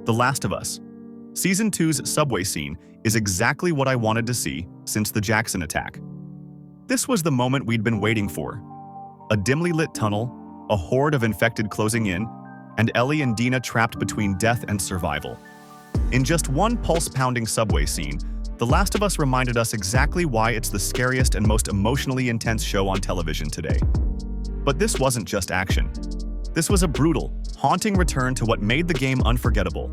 The Last of Us. Season 2's subway scene is exactly what I wanted to see since the Jackson attack. This was the moment we'd been waiting for. A dimly lit tunnel, a horde of infected closing in, and Ellie and Dina trapped between death and survival. In just one pulse-pounding subway scene, The Last of Us reminded us exactly why it's the scariest and most emotionally intense show on television today. But this wasn't just action. This was a brutal, haunting return to what made the game unforgettable.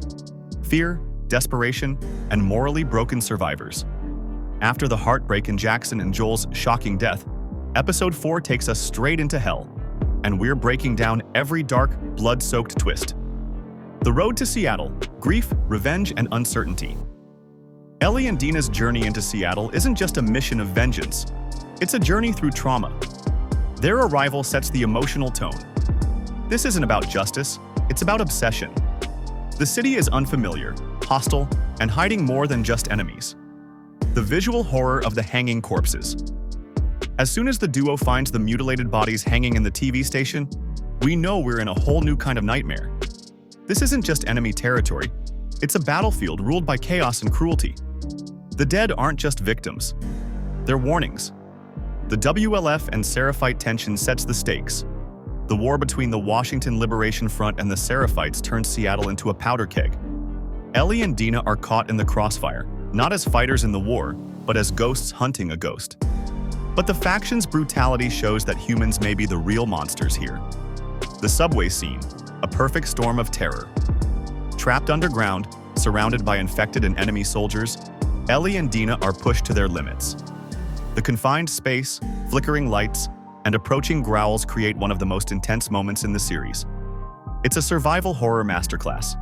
Fear, desperation, and morally broken survivors. After the heartbreak in Jackson and Joel's shocking death, Episode 4 takes us straight into hell, and we're breaking down every dark, blood-soaked twist. The road to Seattle: grief, revenge, and uncertainty. Ellie and Dina's journey into Seattle isn't just a mission of vengeance. It's a journey through trauma. Their arrival sets the emotional tone. This isn't about justice, it's about obsession. The city is unfamiliar, hostile, and hiding more than just enemies. The visual horror of the hanging corpses. As soon as the duo finds the mutilated bodies hanging in the TV station, we know we're in a whole new kind of nightmare. This isn't just enemy territory, it's a battlefield ruled by chaos and cruelty. The dead aren't just victims, they're warnings. The WLF and Seraphite tension sets the stakes. The war between the Washington Liberation Front and the Seraphites turns Seattle into a powder keg. Ellie and Dina are caught in the crossfire, not as fighters in the war, but as ghosts hunting a ghost. But the faction's brutality shows that humans may be the real monsters here. The subway scene, a perfect storm of terror. Trapped underground, surrounded by infected and enemy soldiers, Ellie and Dina are pushed to their limits. The confined space, flickering lights, and approaching growls create one of the most intense moments in the series. It's a survival horror masterclass.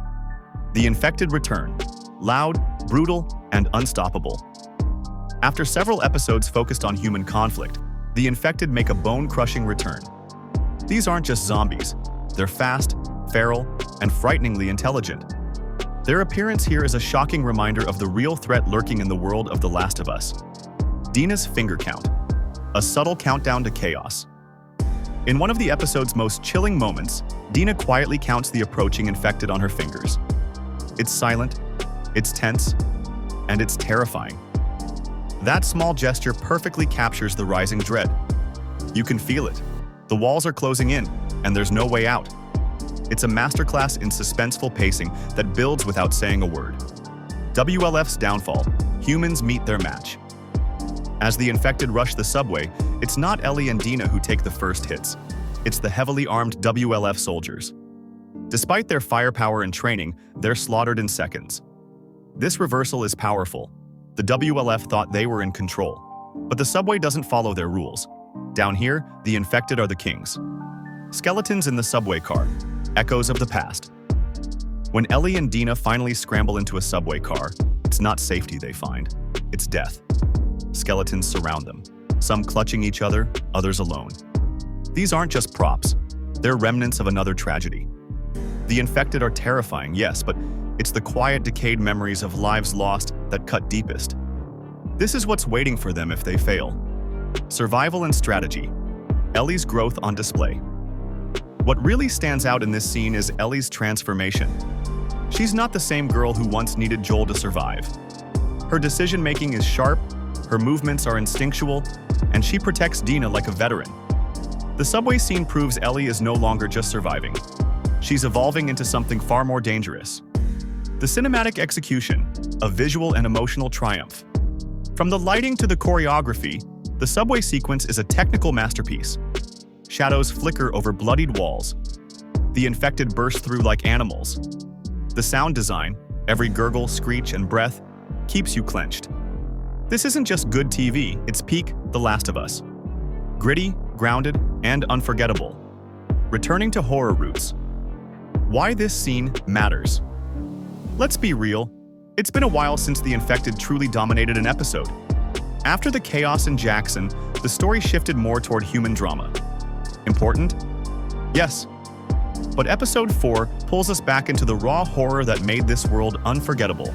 The infected return, loud, brutal, and unstoppable. After several episodes focused on human conflict, the infected make a bone-crushing return. These aren't just zombies, they're fast, feral, and frighteningly intelligent. Their appearance here is a shocking reminder of the real threat lurking in the world of The Last of Us. Dina's finger count, a subtle countdown to chaos. In one of the episode's most chilling moments, Dina quietly counts the approaching infected on her fingers. It's silent, it's tense, and it's terrifying. That small gesture perfectly captures the rising dread. You can feel it. The walls are closing in, and there's no way out. It's a masterclass in suspenseful pacing that builds without saying a word. WLF's downfall: humans meet their match. As the infected rush the subway, it's not Ellie and Dina who take the first hits. It's the heavily armed WLF soldiers. Despite their firepower and training, they're slaughtered in seconds. This reversal is powerful. The WLF thought they were in control, but the subway doesn't follow their rules. Down here, the infected are the kings. Skeletons in the subway car, echoes of the past. When Ellie and Dina finally scramble into a subway car, it's not safety they find, it's death. Skeletons surround them, some clutching each other, others alone. These aren't just props, they're remnants of another tragedy. The infected are terrifying, yes, but it's the quiet, decayed memories of lives lost that cut deepest. This is what's waiting for them if they fail. Survival and strategy. Ellie's growth on display. What really stands out in this scene is Ellie's transformation. She's not the same girl who once needed Joel to survive. Her decision-making is sharp, her movements are instinctual, and she protects Dina like a veteran. The subway scene proves Ellie is no longer just surviving. She's evolving into something far more dangerous. The cinematic execution, a visual and emotional triumph. From the lighting to the choreography, the subway sequence is a technical masterpiece. Shadows flicker over bloodied walls. The infected burst through like animals. The sound design, every gurgle, screech, and breath, keeps you clenched. This isn't just good TV, it's peak The Last of Us. Gritty, grounded, and unforgettable. Returning to horror roots. Why this scene matters. Let's be real, it's been a while since the infected truly dominated an episode. After the chaos in Jackson, the story shifted more toward human drama. Important? Yes. But Episode 4 pulls us back into the raw horror that made this world unforgettable.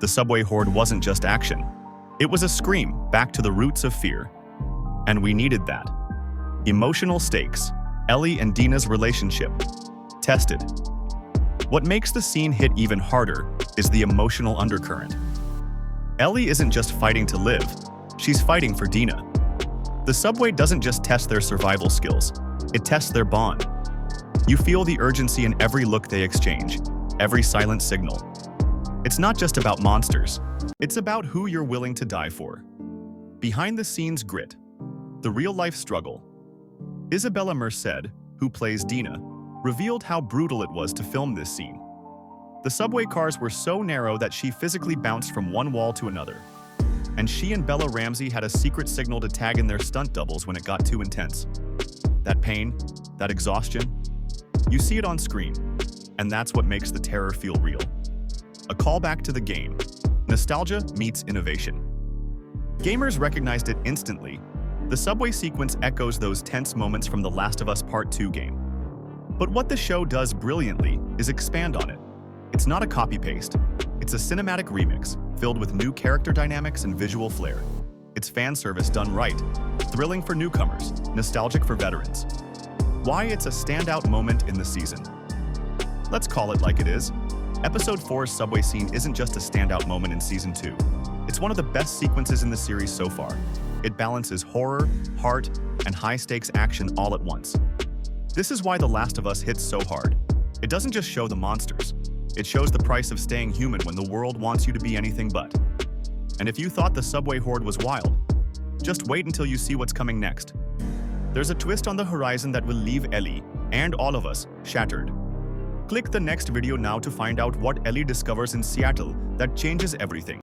The subway horde wasn't just action. It was a scream back to the roots of fear. And we needed that. Emotional stakes. Ellie and Dina's relationship. Tested. What makes the scene hit even harder is the emotional undercurrent. Ellie isn't just fighting to live, she's fighting for Dina. The subway doesn't just test their survival skills, it tests their bond. You feel the urgency in every look they exchange, every silent signal. It's not just about monsters, it's about who you're willing to die for. Behind the scenes grit, the real-life struggle. Isabella Merced, who plays Dina, revealed how brutal it was to film this scene. The subway cars were so narrow that she physically bounced from one wall to another. And she and Bella Ramsey had a secret signal to tag in their stunt doubles when it got too intense. That pain, that exhaustion, you see it on screen, and that's what makes the terror feel real. A callback to the game. Nostalgia meets innovation. Gamers recognized it instantly. The subway sequence echoes those tense moments from The Last of Us Part 2 game. But what the show does brilliantly is expand on it. It's not a copy-paste. It's a cinematic remix, filled with new character dynamics and visual flair. It's fan service done right, thrilling for newcomers, nostalgic for veterans. Why it's a standout moment in the season. Let's call it like it is. Episode 4's subway scene isn't just a standout moment in Season 2. It's one of the best sequences in the series so far. It balances horror, heart, and high-stakes action all at once. This is why The Last of Us hits so hard. It doesn't just show the monsters. It shows the price of staying human when the world wants you to be anything but. And if you thought the subway horde was wild, just wait until you see what's coming next. There's a twist on the horizon that will leave Ellie, and all of us, shattered. Click the next video now to find out what Ellie discovers in Seattle that changes everything.